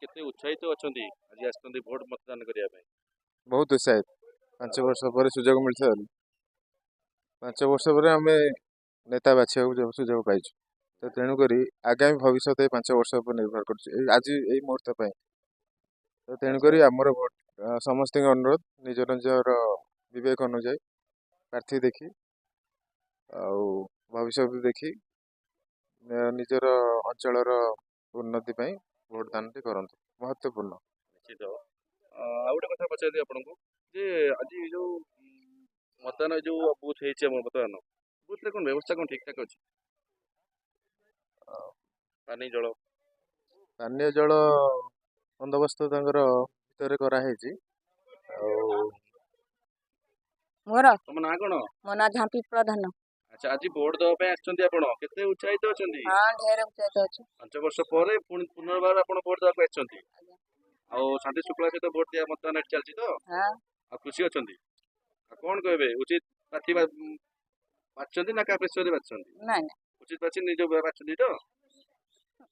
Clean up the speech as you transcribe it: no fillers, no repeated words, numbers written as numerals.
କେତେ ଉତ୍ସାହିତ ଅଛନ୍ତି ଆଜି ଆସିଛନ୍ତି ଭୋଟ ମତଦାନ କରିବା ପାଇଁ? ବହୁତ ଉତ୍ସାହିତ। 5 ବର୍ଷ ପରେ ସୁଯୋଗ ମିଳିଥିବାରୁ 5 ବର୍ଷ ପରେ ଆମେ ନେତା ବାଛିବାକୁ ସୁଯୋଗ ପାଇଛୁ। ତ ତେଣୁକରି ଆଗାମୀ ଭବିଷ୍ୟତ ଏଇ 5 ବର୍ଷ ଉପରେ ନିର୍ଭର କରୁଛି ଆଜି ଏଇ ମୁହୂର୍ତ୍ତ ପାଇଁ। ତ ତେଣୁକରି ଆମର ଭୋଟ ସମସ୍ତଙ୍କ ଅନୁରୋଧ ନିଜ ନିଜର ବିବେକ ଅନୁଯାୟୀ ପ୍ରାର୍ଥୀ ଦେଖି ଆଉ ଭବିଷ୍ୟତ ଦେଖି ନିଜର ଅଞ୍ଚଳର ଉନ୍ନତି ପାଇଁ ଭୋଟ ଦାନଟି କରନ୍ତୁ, ମହତ୍ୱପୂର୍ଣ୍ଣ। ନିଶ୍ଚିତ। ଆଉ ଗୋଟେ କଥା ପଚାରିବି ଆପଣଙ୍କୁ ଯେ ଆଜି ଯୋଉ ମତଦାନ ଯୋଉ ବୁଥ ହେଇଛି ଆମର ବର୍ତ୍ତମାନ ବୁଥରେ କଣ ବ୍ୟବସ୍ଥା କଣ ଠିକ ଠାକ ଅଛି? ପାଣି ଜଳ ପାନୀୟ ଜଳ ବନ୍ଦୋବସ୍ତ ତାଙ୍କର ଭିତରେ କରାହେଇଛି। ଆଉ ମୋର ତମ ନାଁ କଣ? ମୋ ନାଁ ଝାମ୍ପି ପ୍ରଧାନ। ଆଚ୍ଛା, ଆଜି ଭୋଟ ଦେବା ପାଇଁ ଆସିଛନ୍ତି ଆପଣ, କେତେ ଉତ୍ସାହିତ ଅଛନ୍ତି? ହଁ ଢେର ଉଚ୍ଚାରିତ ଅଛି। 5 ବର୍ଷ ପରେ ପୁଣି ପୁନର୍ବାର ଆପଣ ଭୋଟ ଦେବାକୁ ଆସିଛନ୍ତି। ଆଉ ଶାନ୍ତି ଶୃଙ୍ଖଳା ସହିତ ଭୋଟ ଦିଆ ମତଦାନ ଏଠି ଚାଲିଛି ତ? ହଁ ଆଉ ଖୁସି ଅଛନ୍ତି? ଆଉ କଣ କହିବେ, ଉଚିତ ପ୍ରାର୍ଥୀ ବାଛିଛନ୍ତି ନା କାହା ପ୍ରେସରରେ ବାଛିଛନ୍ତି? ନାଇଁ ନାଇଁ ଉଚିତ ପ୍ରାର୍ଥୀ ନିଜ ବାଛିଛନ୍ତି ତ?